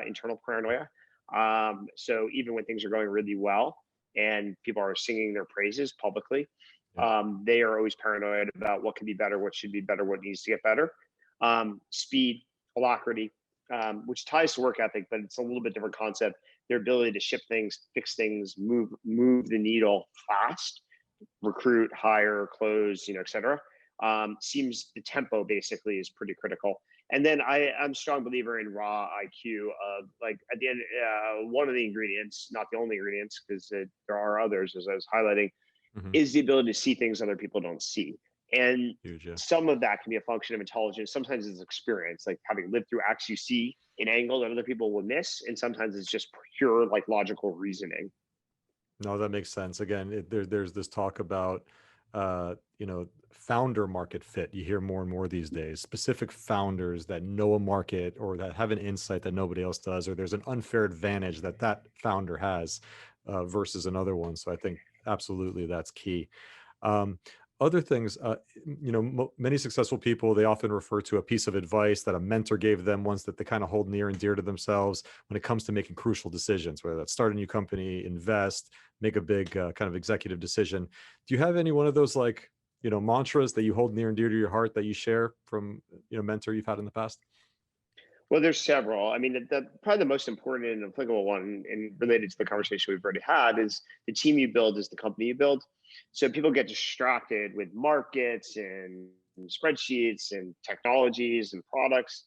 internal paranoia. So even when things are going really well and people are singing their praises publicly, Yeah. they are always paranoid about what can be better, what should be better, what needs to get better. Speed, alacrity, which ties to work ethic, but it's a little bit different concept. Their ability to ship things, fix things, move the needle fast, recruit, hire, close, et cetera. Seems the tempo basically is pretty critical. And then I'm a strong believer in raw IQ of, like, at the end, one of the ingredients, not the only ingredients, because there are others, as I was highlighting, Mhm. is the ability to see things other people don't see. And Huge. Yeah. some of that can be a function of intelligence. Sometimes it's experience, like having lived through X, you see an angle that other people will miss. And sometimes it's just pure, like, logical reasoning. No, that makes sense. Again, there's this talk about, founder market fit. You hear more and more these days, specific founders that know a market or that have an insight that nobody else does, or there's an unfair advantage that that founder has versus another one. So I think absolutely that's key. Um, Other things, many successful people, they often refer to a piece of advice that a mentor gave them once that they kind of hold near and dear to themselves when it comes to making crucial decisions, whether that's start a new company, invest, make a big kind of executive decision. Do you have any one of those, like, mantras that you hold near and dear to your heart that you share from, mentor you've had in the past? Well, there's several. I mean, probably the most important and applicable one, and related to the conversation we've already had, is the team you build is the company you build. So people get distracted with markets and spreadsheets and technologies and products.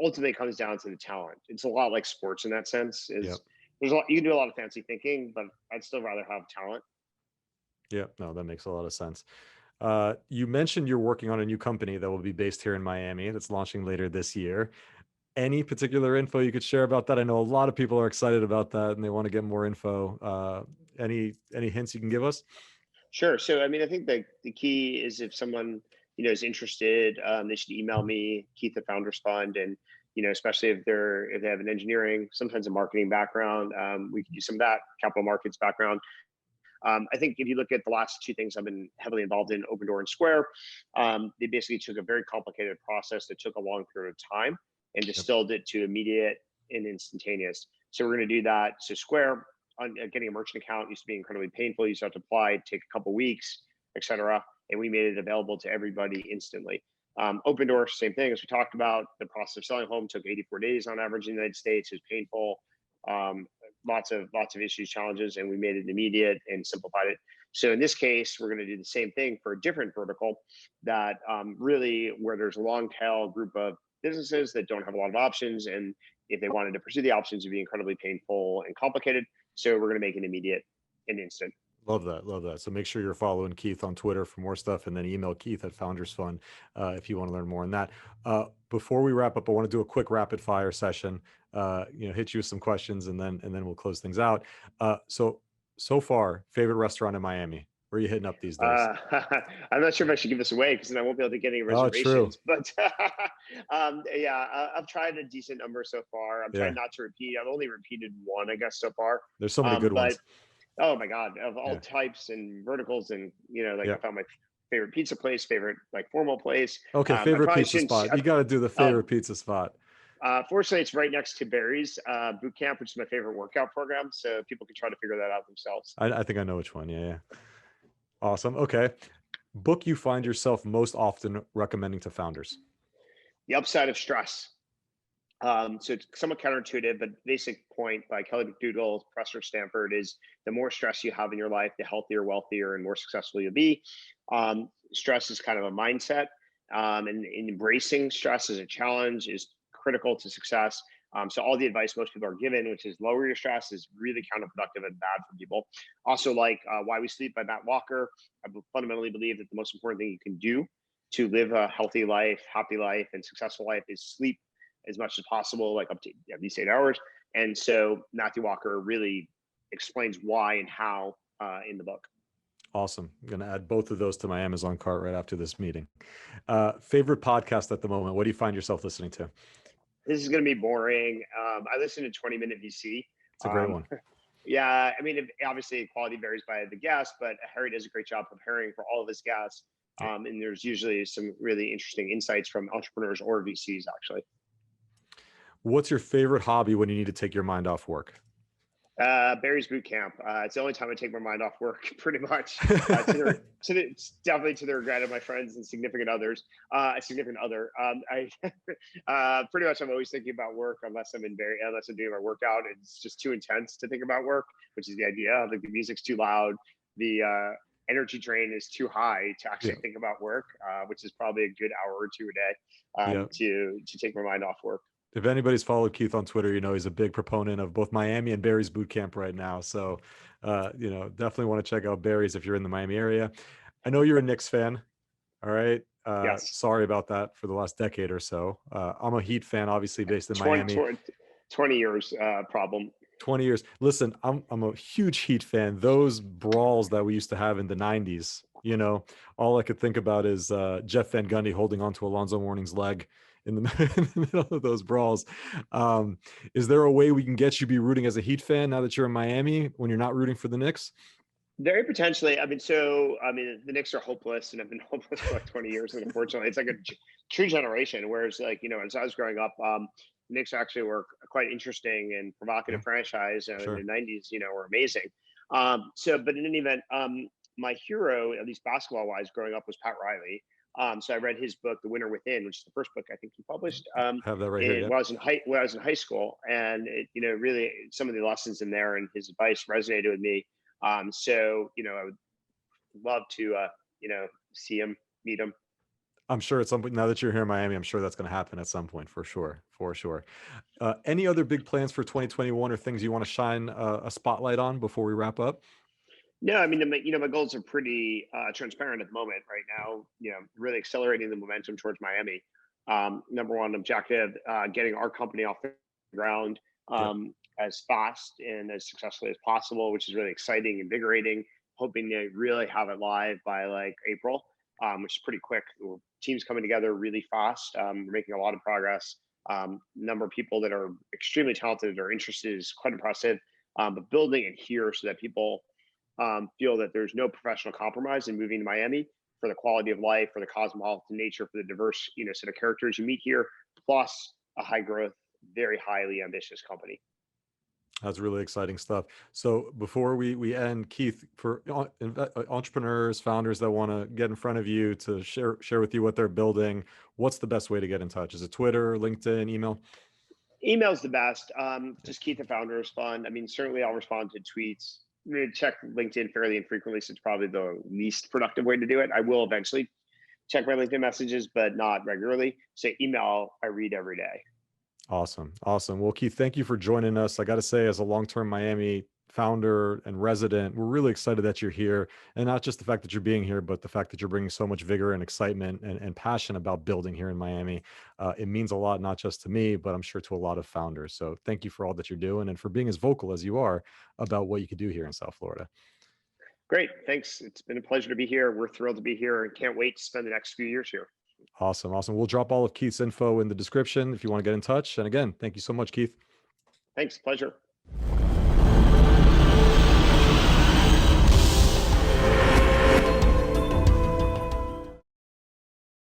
Ultimately, it comes down to the talent. It's a lot like sports in that sense. Yep. There's a lot, you can do a lot of fancy thinking, but I'd still rather have talent. Yeah, no, that makes a lot of sense. You mentioned you're working on a new company that will be based here in Miami that's launching later this year. Any particular info you could share about that? I know a lot of people are excited about that and they want to get more info. Any hints you can give us? Sure. So, I mean, I think the key is if someone, is interested, they should email me, Keith at Founders Fund, and especially if they have an engineering, sometimes a marketing background, we could use some of that capital markets background. I think if you look at the last two things I've been heavily involved in, OpenDoor and Square, they basically took a very complicated process that took a long period of time and distilled it to immediate and instantaneous. So we're going to do that. So Square, getting a merchant account used to be incredibly painful. You used to have to apply, take a couple weeks, etc. And we made it available to everybody instantly. OpenDoor, same thing as we talked about. The process of selling a home took 84 days on average in the United States. It was painful. Lots of issues, challenges, and we made it immediate and simplified it. So in this case, we're going to do the same thing for a different vertical that really where there's a long tail group of businesses that don't have a lot of options, and if they wanted to pursue the options, it'd be incredibly painful and complicated. So we're going to make it immediate and instant. Love that. Love that. So make sure you're following Keith on Twitter for more stuff, and then email Keith at Founders Fund if you want to learn more on that. Before we wrap up, I want to do a quick rapid fire session. Hit you with some questions, and then we'll close things out. So far, favorite restaurant in Miami? Where are you hitting up these days? I'm not sure if I should give this away because then I won't be able to get any reservations. But I've tried a decent number so far. I'm trying not to repeat. I've only repeated one, I guess, so far. There's so many good ones. Oh my God, of all types and verticals, and I found my favorite pizza place, favorite formal place. Okay, favorite pizza spot. You got to do the favorite pizza spot. Fortunately, it's right next to Barry's boot camp, which is my favorite workout program. So people can try to figure that out themselves. I think I know which one. Yeah. Awesome. Okay. Book you find yourself most often recommending to founders? The Upside of Stress. So it's somewhat counterintuitive, but basic point by Kelly McDougall, professor at Stanford, is the more stress you have in your life, the healthier, wealthier, and more successful you'll be. Stress is kind of a mindset, and embracing stress as a challenge is critical to success. So all the advice most people are given, which is lower your stress, is really counterproductive and bad for people. Also, Why We Sleep by Matt Walker, I fundamentally believe that the most important thing you can do to live a healthy life, happy life, and successful life is sleep as much as possible, up to at least 8 hours. And so Matthew Walker really explains why and how in the book. Awesome. I'm going to add both of those to my Amazon cart right after this meeting. Favorite podcast at the moment? What do you find yourself listening to? This is going to be boring. I listen to 20 Minute VC. It's a great one. Yeah. I mean, obviously quality varies by the guest, but Harry does a great job preparing for all of his guests. And there's usually some really interesting insights from entrepreneurs or VCs, actually. What's your favorite hobby when you need to take your mind off work? Barry's boot camp. It's the only time I take my mind off work, pretty much. It's definitely to the regret of my friends and significant others. I pretty much I'm always thinking about work unless I'm doing my workout. It's just too intense to think about work, which is the idea. The music's too loud. The energy drain is too high to actually think about work, which is probably a good hour or two a day to take my mind off work. If anybody's followed Keith on Twitter, he's a big proponent of both Miami and Barry's boot camp right now. So, definitely want to check out Barry's if you're in the Miami area. I know you're a Knicks fan. All right. Yes. Sorry about that for the last decade or so. I'm a Heat fan, obviously based in Miami. 20 years problem. 20 years. Listen, I'm a huge Heat fan. Those brawls that we used to have in the 90s, all I could think about is Jeff Van Gundy holding onto Alonzo Mourning's leg in the middle of those brawls. Is there a way we can get you be rooting as a Heat fan now that you're in Miami when you're not rooting for the Knicks? Very potentially. The Knicks are hopeless and have been hopeless for 20 years. And unfortunately, it's like a true generation. Whereas as I was growing up, the Knicks actually were quite interesting and provocative franchise. Sure. In the 90s, were amazing. But in any event, my hero, at least basketball wise, growing up was Pat Riley. So I read his book, The Winner Within, which is the first book I think he published. Have that right here. When I was in high school, and really some of the lessons in there and his advice resonated with me. I would love to see him, meet him. I'm sure at some point, now that you're here in Miami, I'm sure that's going to happen at some point for sure. For sure. Any other big plans for 2021 or things you want to shine a spotlight on before we wrap up? No, I mean, my goals are pretty transparent at the moment right now. Really accelerating the momentum towards Miami. Number one objective, getting our company off the ground Yep. as fast and as successfully as possible, which is really exciting, invigorating. Hoping to really have it live by like April, which is pretty quick. Teams coming together really fast. We're making a lot of progress. Number of people that are extremely talented or interested is quite impressive. But building it here so that people feel that there's no professional compromise in moving to Miami for the quality of life, for the cosmopolitan nature, for the diverse, set of characters you meet here, plus a high growth, very highly ambitious company. That's really exciting stuff. So before we end, Keith, for entrepreneurs, founders that want to get in front of you to share with you what they're building, what's the best way to get in touch? Is it Twitter, LinkedIn, email? Email's the best. Yeah. Just keep the founders fun. I mean, certainly I'll respond to tweets. I'm going to check LinkedIn fairly infrequently, so it's probably the least productive way to do it. I will eventually check my LinkedIn messages, but not regularly. So email, I read every day. Awesome. Awesome. Well, Keith, thank you for joining us. I got to say, as a long-term Miami founder and resident, we're really excited that you're here. And not just the fact that you're being here, but the fact that you're bringing so much vigor and excitement and passion about building here in Miami. It means a lot, not just to me, but I'm sure to a lot of founders. So thank you for all that you're doing and for being as vocal as you are about what you could do here in South Florida. Great. Thanks. It's been a pleasure to be here. We're thrilled to be here and can't wait to spend the next few years here. Awesome. Awesome. We'll drop all of Keith's info in the description if you want to get in touch. And again, thank you so much, Keith. Thanks. Pleasure.